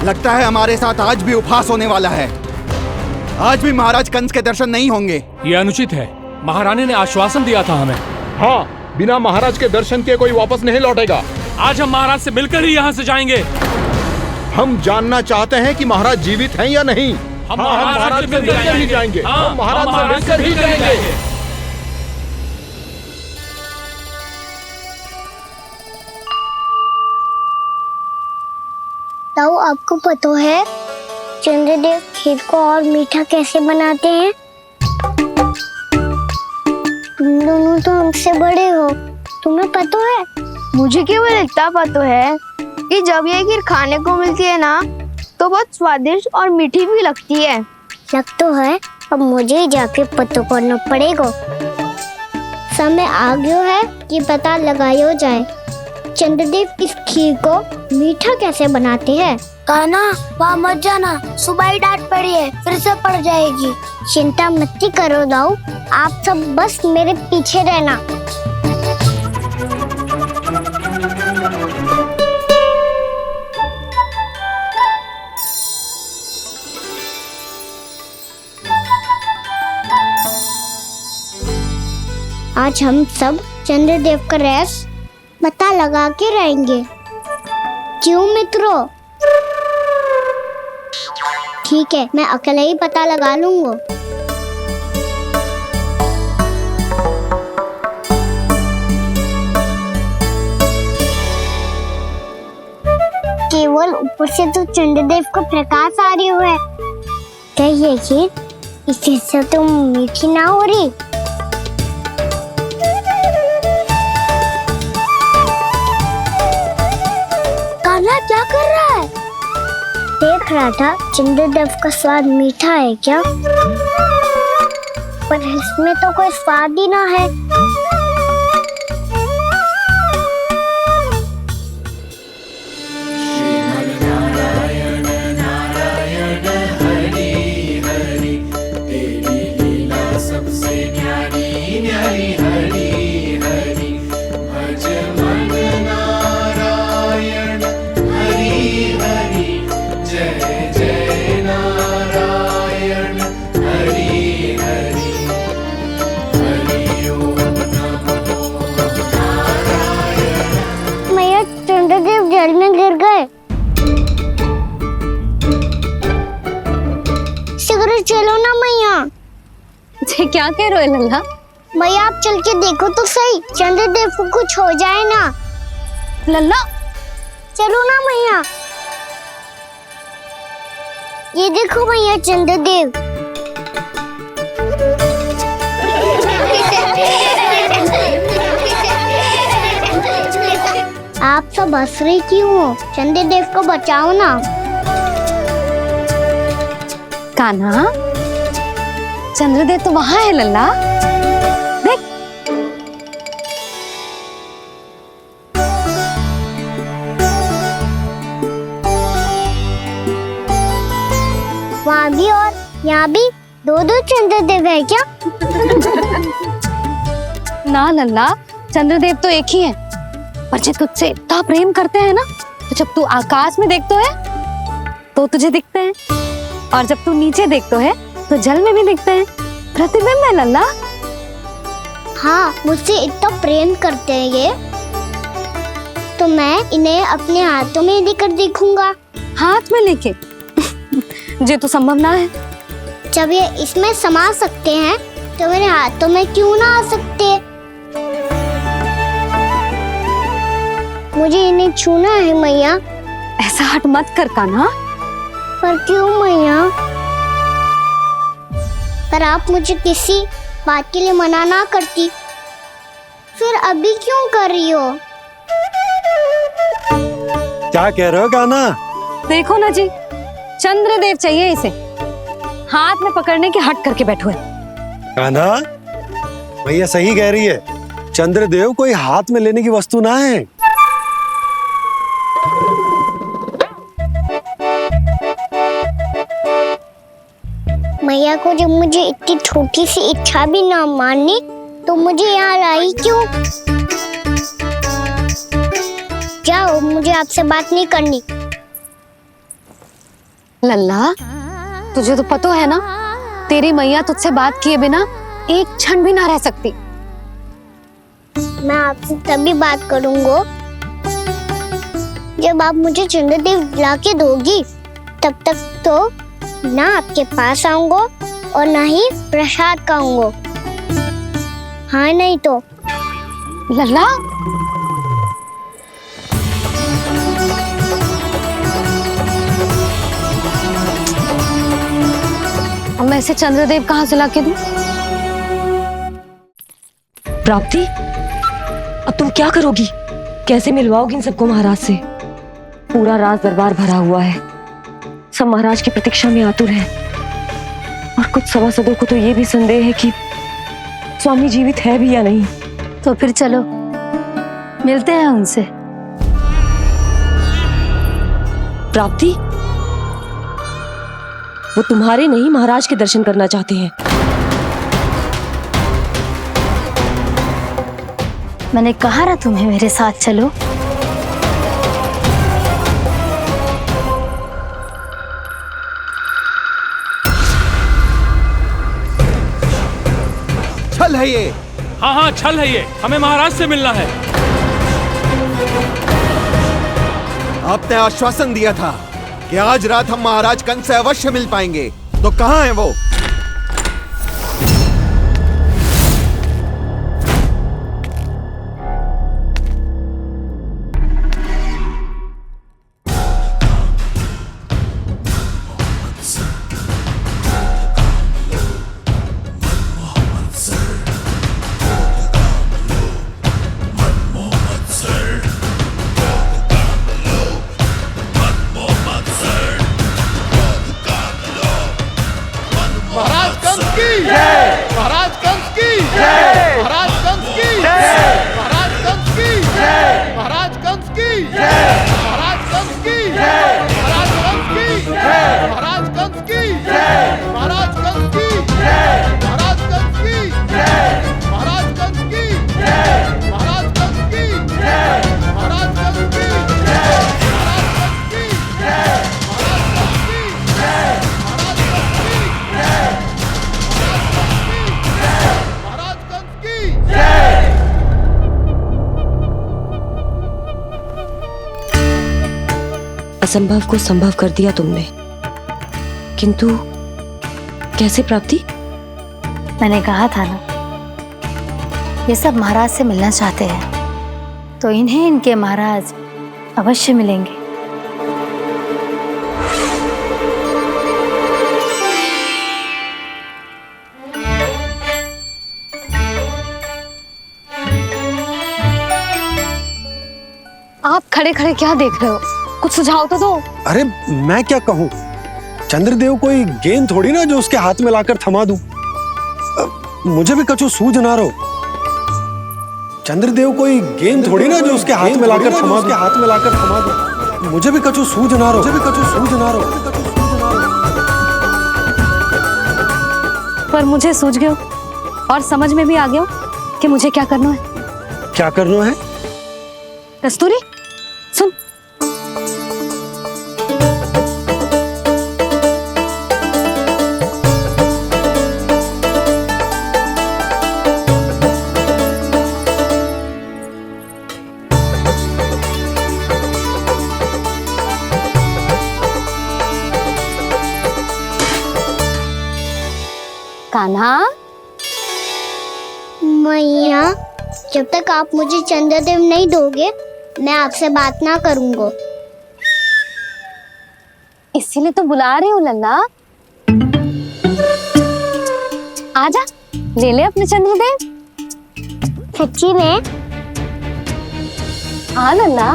लगता है हमारे साथ आज भी उपहास होने वाला है। आज भी महाराज कंस के दर्शन नहीं होंगे। ये अनुचित है। महारानी ने आश्वासन दिया था हमें। हाँ, बिना महाराज के दर्शन के कोई वापस नहीं लौटेगा। आज हम महाराज से मिलकर ही यहाँ से जाएंगे। हम जानना चाहते हैं कि महाराज जीवित हैं या नहीं। हम महाराज से मिलकर ही जाएंगे। हम महाराज से मिलकर ही जाएंगे। ताऊ, आपको पता है चंद्रदेव खीर को और मीठा कैसे बनाते हैं? तुम दोनों तो हमसे बड़े हो, तुम्हें पता है? मुझे केवल इतना पता है कि जब ये खीर खाने को मिलती है ना तो बहुत स्वादिष्ट और मीठी भी लगती है। लग तो है, अब मुझे ही जाके पता करना पड़ेगा। समय आ गया है कि पता लगाया जाए चंद्रदेव इस खीर को मीठा कैसे बनाते हैं। कान्हा, वहाँ मत जाना, सुबह ही डांट पड़ी है, फिर से पड़ जाएगी। चिंता मत करो दाऊ, आप सब बस मेरे पीछे रहना। आज हम सब चंद्रदेव का रहस्य पता लगा के रहेंगे। क्यों मित्रों? ठीक है, मैं अकेले ही पता लगा लूंगा। केवल ऊपर से तो चंद्रदेव का प्रकाश आ रही है। क्या ये खीर इससे से तो मीठी ना हो रही? कान्हा क्या कर रहा है? देख रहा था चंद्रदेव का स्वाद मीठा है क्या, पर इसमें तो कोई स्वाद ही ना है। चंद्रदेव जल में गिर गए। शीघ्र चलो ना मैया। क्या कह रहे हो लल्ला? मैया आप चल के देखो तो सही, चंद्रदेव को कुछ हो जाए ना। लल्ला चलो ना मैया। ये देखो मैया चंद्रदेव। आप सब हंस रही क्यों हो? चंद्रदेव को बचाओ ना। कान्हा, चंद्रदेव तो वहां है लल्ला, देख। वहाँ भी और यहाँ भी दो चंद्रदेव है क्या? ना लल्ला, चंद्रदेव तो एक ही है। पर जब तुझसे इतना प्रेम करते हैं ना, तो जब तू आकाश में देखतो है तो तुझे दिखते हैं, और जब तू नीचे देखतो है तो जल में भी दिखते हैं। प्रतिबिंब है लल्ला। हाँ, मुझसे इतना प्रेम करते हैं ये, तो मैं इन्हें अपने हाथों में लेकर देखूंगा। हाथ में लेके? ये तो संभव ना है। जब ये इसमें समा सकते हैं तो मेरे हाथों में क्यों ना आ सकते? मुझे इन्हें छूना है मैया। ऐसा हट मत कर कान्हा। पर क्यों मैया? पर आप मुझे किसी बात के लिए मना ना करती, फिर अभी क्यों कर रही हो? क्या कह रहे हो कान्हा? देखो ना जी, चंद्रदेव चाहिए इसे। हाथ में पकड़ने के हट करके बैठो है। कान्हा, भैया सही कह रही है। चंद्रदेव कोई हाथ में लेने की वस्तु ना है। मैया को जब मुझे इतनी छोटी सी इच्छा भी ना माननी तो मुझे यहाँ लाई क्यों? जाओ, मुझे आपसे बात नहीं करनी। लल्ला, तुझे तो पता है ना, तेरी मैया तुझसे बात किए बिना एक क्षण भी ना रह सकती। मैं आपसे तभी बात करूंगा जब आप मुझे चंद्रदेव ला के दोगी। तब तक तो ना आपके पास आऊंगा और ना ही प्रसाद खाऊंगा। हाँ नहीं तो? लल्ला, अब मैं इसे चंद्रदेव कहाँ से लाके दूं? प्राप्ति, अब तुम क्या करोगी? कैसे मिलवाओगी इन सबको महाराज से? पूरा राज दरबार भरा हुआ है, सब महाराज की प्रतीक्षा में आतुर हैं। और कुछ सभासदों को तो ये भी संदेह है कि स्वामी जीवित है भी या नहीं। तो फिर चलो मिलते हैं उनसे। प्राप्ति, वो तुम्हारे नहीं महाराज के दर्शन करना चाहते हैं। मैंने कहा ना तुम्हें मेरे साथ चलो। छल है ये। हाँ हाँ, छल है ये। हमें महाराज से मिलना है। आपने आश्वासन दिया था कि आज रात हम महाराज कंस से अवश्य मिल पाएंगे, तो कहाँ है वो? महाराज कंस की जय! महाराज कंस की जय! महाराज कंस की जय! महाराज कंस की जय! महाराज कंस की जय! महाराज कंस की जय! महाराज कंस की जय! महाराज कंस की जय! महाराज कंस की जय! महाराज कंस की जय! महाराज कंस की जय! महाराज कंस की जय! महाराज कंस की जय! महाराज कंस की जय! असंभव को संभव कर दिया तुमने, किंतु कैसे प्राप्ति? मैंने कहा था ना, ये सब महाराज से मिलना चाहते हैं, तो इन्हें इनके महाराज अवश्य मिलेंगे। आप खड़े खड़े क्या देख रहे हो? कुछ सुझाव तो दो। अरे मैं क्या कहूँ, चंद्रदेव कोई गेंद थोड़ी ना जो उसके हाथ में लाकर थमा दूं। मुझे भी कछु सूझ ना रहो। चंद्रदेव कोई गेंद थोड़ी ना जो उसके हाथ में लाकर थमा दूं। मुझे भी कछु सूझ ना रहो। पर मुझे सूझ गयो और समझ में भी आ गया कि मुझे क्या करना है। क्या करना है? कस्तूरी सुन, कान्हा, मैया, जब तक आप मुझे चंद्रदेव नहीं दोगे मैं आपसे बात ना करूंगा। इसीलिए तो बुला रही हूँ लल्ला। आजा, ले ले अपने चंद्रदेव। सच्ची में? हाँ लल्ला।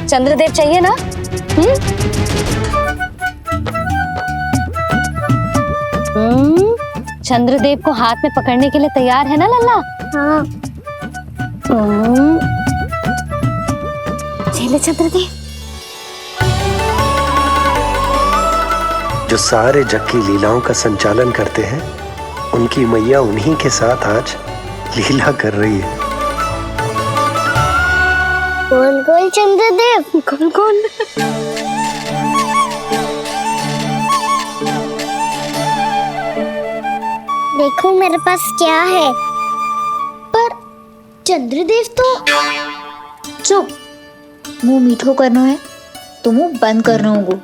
चंद्रदेव चाहिए ना? चंद्रदेव को हाथ में पकड़ने के लिए तैयार है ना लल्ला? हाँ। ले चंद्रदेव। जो सारे जग की लीलाओं का संचालन करते हैं, उनकी मैया उन्हीं के साथ आज लीला कर रही है। कौन कौन चंद्रदेव? कौन कौन? देखो मेरे पास क्या है। पर चंद्रदेव तो चुप, मुंह मीठो करना है तो मुंह बंद करना होगा।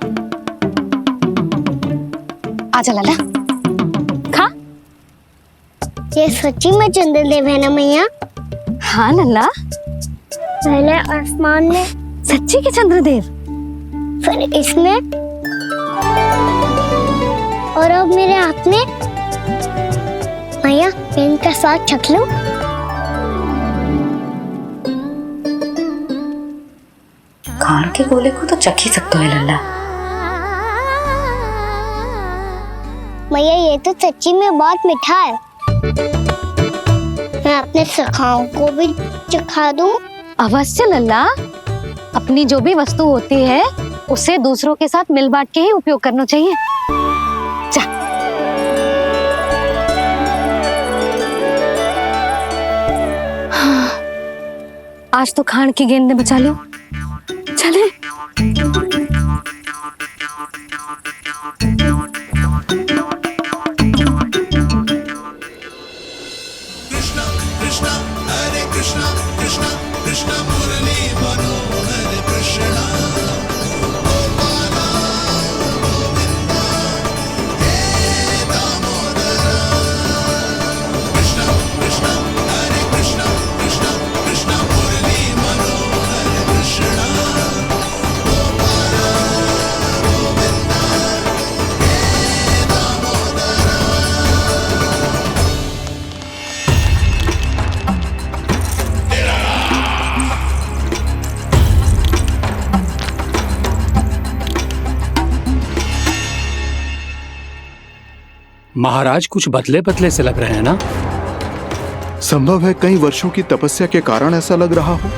आजा लल्ला, खा। ये सच्ची में चंद्रदेव है ना मैया? हाँ लल्ला, पहले आसमान में, सच्ची के चंद्रदेव, फिर इसमें, और अब मेरे हाथ में। मैया, इनका स्वाद चख लो। खान के गोले को तो चख ही सकते है लल्ला। मैया, ये तो सच्ची में बहुत मीठा है। मैं अपने सखाओं को भी चखा दूं? अवश्य लल्ला। अपनी जो भी वस्तु होती है उसे दूसरों के साथ मिल बांट के ही उपयोग करना चाहिए। जा। हाँ, आज तो खान की गेंद ने बचा लो। चले। महाराज कुछ बदले बदले से लग रहे हैं ना? संभव है कई वर्षों की तपस्या के कारण ऐसा लग रहा हो।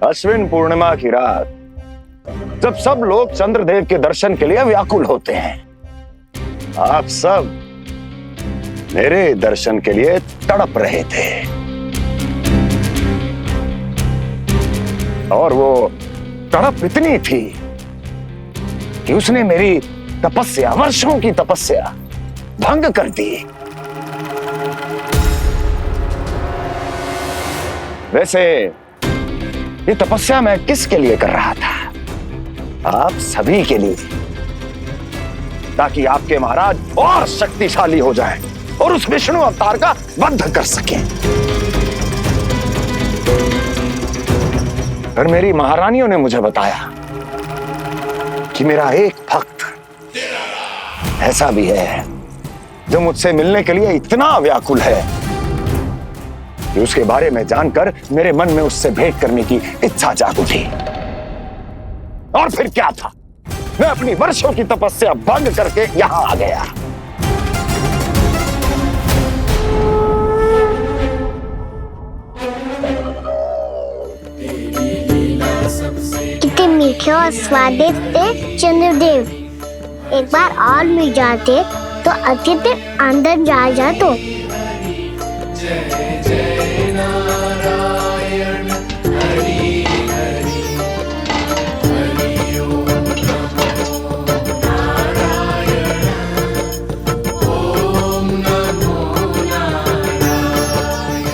अश्विन पूर्णिमा की रात, जब सब लोग चंद्रदेव के दर्शन के लिए व्याकुल होते हैं, आप सब मेरे दर्शन के लिए तड़प रहे थे। और वो तड़प इतनी थी कि उसने मेरी तपस्या, वर्षों की तपस्या भंग कर दी। वैसे ये तपस्या मैं किसके लिए कर रहा था? आप सभी के लिए, ताकि आपके महाराज और शक्तिशाली हो जाएं और उस विष्णु अवतार का वध कर सकें। फिर मेरी महारानियों ने मुझे बताया कि मेरा एक भक्त ऐसा भी है जो मुझसे मिलने के लिए इतना व्याकुल है कि उसके बारे में जानकर मेरे मन में उससे भेंट करने की इच्छा जाग उठी। और फिर क्या था, मैं अपनी वर्षों की तपस्या भंग करके यहां आ गया। कितने मीठे और स्वादिष्ट थे चंद्रदेव। एक बार और मिल जाते तो अच्छे से अंदर जा तो।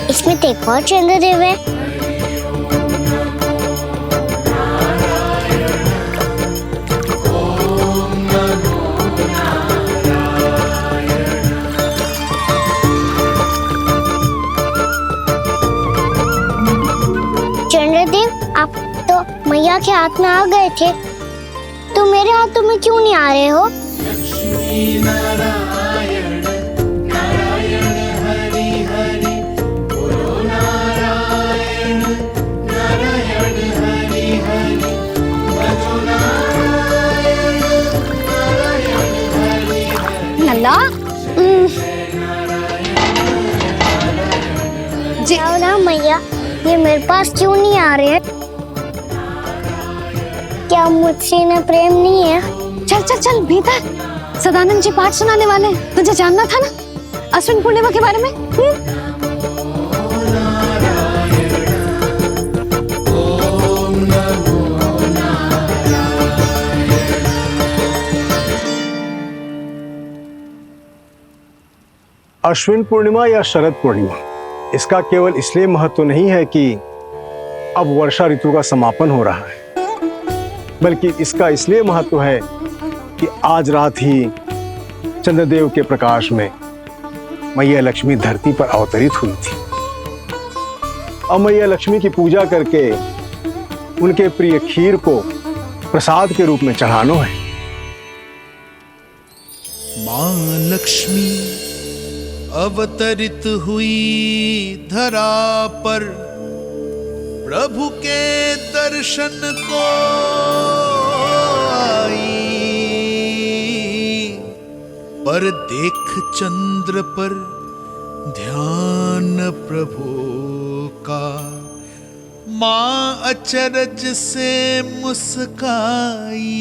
इसमें तो एक और चंद्रदेव है। चंद्रदेव, आप तो मैया के हाथ में आ गए थे, तो मेरे हाथों में क्यों नहीं आ रहे हो? लल्ला जी ना मैया, ये मेरे पास क्यों नहीं आ रहे हैं? क्या मुझसे इन्हें प्रेम नहीं है? चल चल चल भीतर, सदानंद जी पाठ सुनाने वाले हैं। तुझे जानना था ना अश्विन पूर्णिमा के बारे में? अश्विन पूर्णिमा या शरद पूर्णिमा, इसका केवल इसलिए महत्व नहीं है कि अब वर्षा ऋतु का समापन हो रहा है, बल्कि इसका इसलिए महत्व है कि आज रात ही चंद्रदेव के प्रकाश में मैया लक्ष्मी धरती पर अवतरित हुई थी। अब मैया लक्ष्मी की पूजा करके उनके प्रिय खीर को प्रसाद के रूप में चढ़ाना है। माँ लक्ष्मी अवतरित हुई धरा पर, प्रभु के दर्शन को आई, पर देख चंद्र पर ध्यान प्रभु का, माँ अचरज से मुस्काई।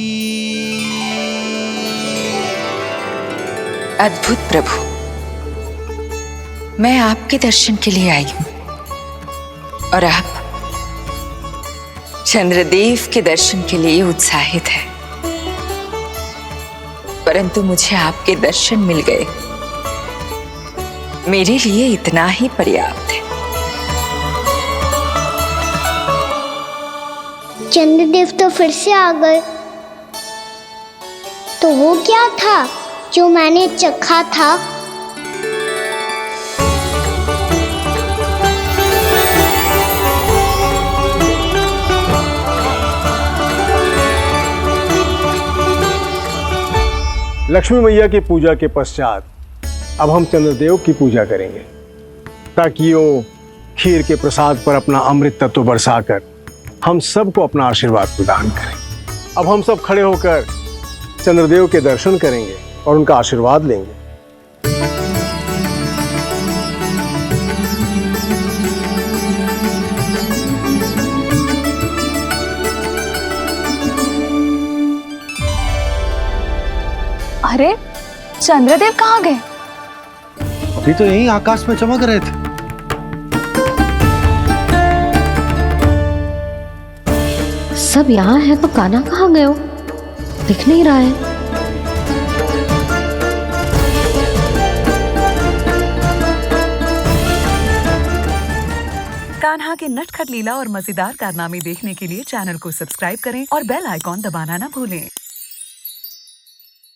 अद्भुत प्रभु, मैं आपके दर्शन के लिए आई हूं और आप चंद्रदेव के दर्शन के लिए उत्साहित है, परंतु मुझे आपके दर्शन मिल गए, मेरे लिए इतना ही पर्याप्त है। चंद्रदेव तो फिर से आ गए, तो वो क्या था जो मैंने चखा था? लक्ष्मी मैया की पूजा के पश्चात अब हम चंद्रदेव की पूजा करेंगे, ताकि वो खीर के प्रसाद पर अपना अमृत तत्व बरसाकर हम सबको अपना आशीर्वाद प्रदान करें। अब हम सब खड़े होकर चंद्रदेव के दर्शन करेंगे और उनका आशीर्वाद लेंगे। अरे चंद्रदेव कहाँ गए? अभी तो यही आकाश में चमक रहे थे। सब यहाँ है तो कान्हा कहाँ गए हो? दिख नहीं रहा है। कान्हा के नटखट लीला और मजेदार कारनामे देखने के लिए चैनल को सब्सक्राइब करें और बेल आइकॉन दबाना ना भूलें।